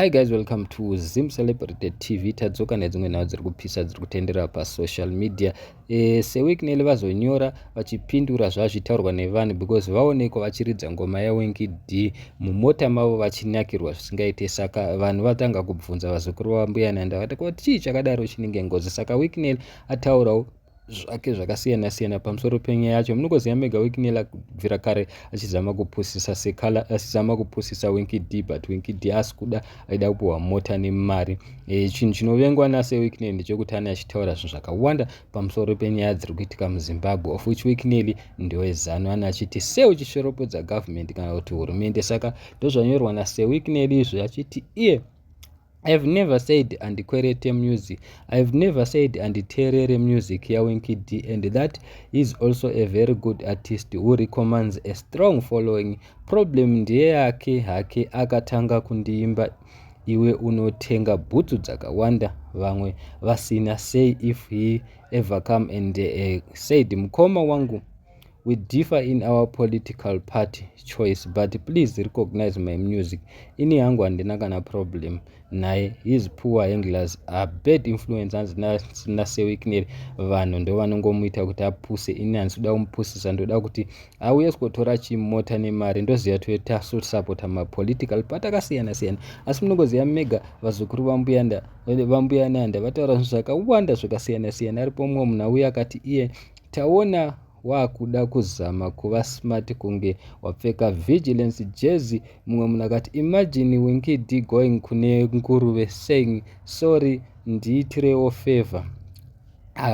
Hi guys, welcome to Zim Celebrated TV. Tadzoka nedzimwe nhau dziri kupisa dziri kutendera pasocial media. Seweekend vazonyora vachipindura zvazvitaurwa nevanhu because vaonekwa vachiridza ngoma yaWinky D mumota mavo vachinakirwa zvisingaite. Saka vanhu vatanga kubvunza vazukuru vambuya Nanda vakati ko chii chakadaro chinenge ngozi. Saka Weekend ataurawo zvake zvakasiyana siyana pamusoro penyaya yacho. Munongoziva mega Weekend akubvira kare achizama kupusisa Sekala, achizama kupusisa Winky D, but Winky D asi kuda aida kupuhwa mota nemari. Chinhu chinovengwa naSeweekend ndechekuti ane achitaura zvinhu zvakawanda pamusoro penyaya dziri kuitika muZimbabwe, of which Weekend ndowezano ane achiti sei uchishoropodza government kana kuti hurumende. Saka ndozvanyorwa naSeweekend izvi achiti iye I've never said andikwerete music. I've never said anditerere music ya Winky D, and that is also a very good artist who recommends a strong following. Problem ndiye yake hake akatanga kundiimba iwe unotenga bhutsu dzakawanda vamwe vasina. Say if he ever come and said mukoma wangu, we differ in our political party choice, but please recognize my music. Ini yangu handina kana problem naye. His poor anglers are bad influence. Na Seweekend vanhu ndo vanongomuita kuti apuse. Ini handisi kuda kumupusisa, ndoda kuti auye kutora chimota nemari. Ndoziva toita support mapolitical party akasiyana siyana, asi munongoziva mega vazukuru vambuya Nanda vataura zvinhu zvakawanda zvakasiyana siyana. Aripo mumwe munhu auya akati iye taona wakuda kuzama kuva smart kunge wapfeka vigilance jersey. Mumwe munhu akati imagine Winky D going kune nguruve saying sorry ndiitirewo favor,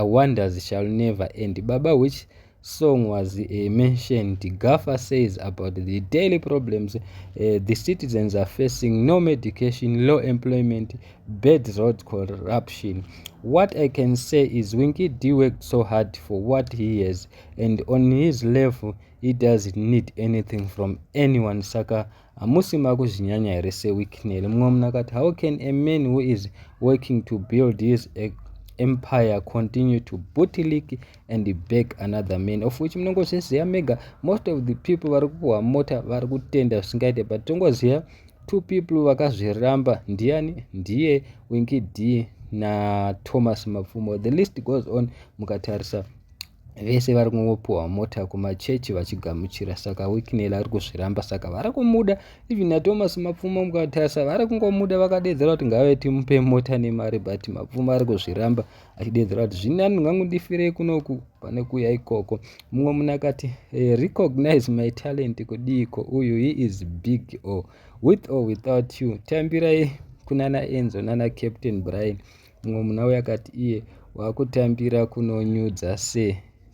wonders shall never end. Baba, which song was mentioned? Gaffer says about the daily problems the citizens are facing: no medication, low employment, bad road, corruption. What I can say is Winky D worked so hard for what he has, and on his level he doesn't need anything from anyone. Saka amusima kuzvinyanya here seWeekend. Mumwe munhu akati how can a man who is working to build his empire continue to bootlick and beg another man? Of which munongozviziva mega most of the people vari kupuhwa mota vari kutenda zvisingaite, but tongoziva two people vakazviramba. Ndiani? Ndiye Winky D na Thomas Mapfumo. The list goes on. Mukatarisa vese vari kungopuhwa mota kumachechi vachigamuchira. Saka Weekend ari kuzviramba, saka vari kumuda. Even naThomas Mapfumo mukatarisa vari kungomuda, vakadedzera kuti ngave timupe mota nemari, but Mapfumo ari kuzviramba achidedzera kuti zvinani ngangundifirei kunoku pane kuya ikoko. Mumwe munhu akati recognize my talent kudiko uyu, he is big o with or without you. Tambirai kunana Enzo nana Captain Brian. Mumwe munhu auya akati iye wakutambira kunonyudza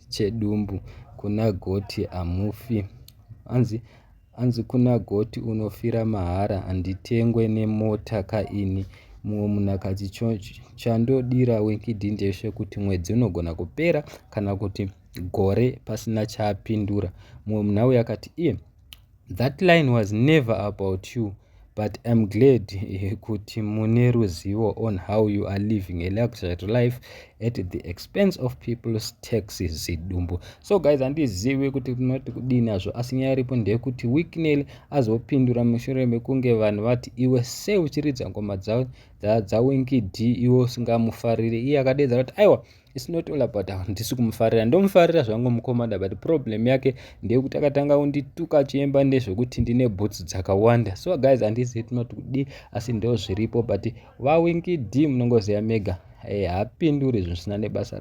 chedumbu kuna goti amufi. Anzi kuna goti unofira mahara handitengwe nemota kaini. Mumwe munhu akati chandodira Winky D ndechekuti mwedzi unogona kupera kana kuti gore pasina chaapindura. Mumwe munhu auya akati iye that line was never about you, but I'm glad kuti mune ruzivo on how you are living a luxury life at the expense of people's taxes zidumbu. So guys, handizivi kuti tinoti kudini nazvo, asi nyaya iripo ndeyekuti Weekend azopindura mushure mekunge vanhu vati iwe sei uchiridza ngoma dzaWinky D iwe usingamufariri. Iye akadedzera kuti aiwa, it's not all about handisi kumufarira, ndomufarira zvangu mukomanda, but problem yake ndeyekuti akatanga kundituka achiemba nezvekuti ndine bhutsu dzakawanda. So guys, handizivi tinoti kudi, asi ndo zviripo, but vaWinky D munongoziva mega hapinduri zvisina nebasa.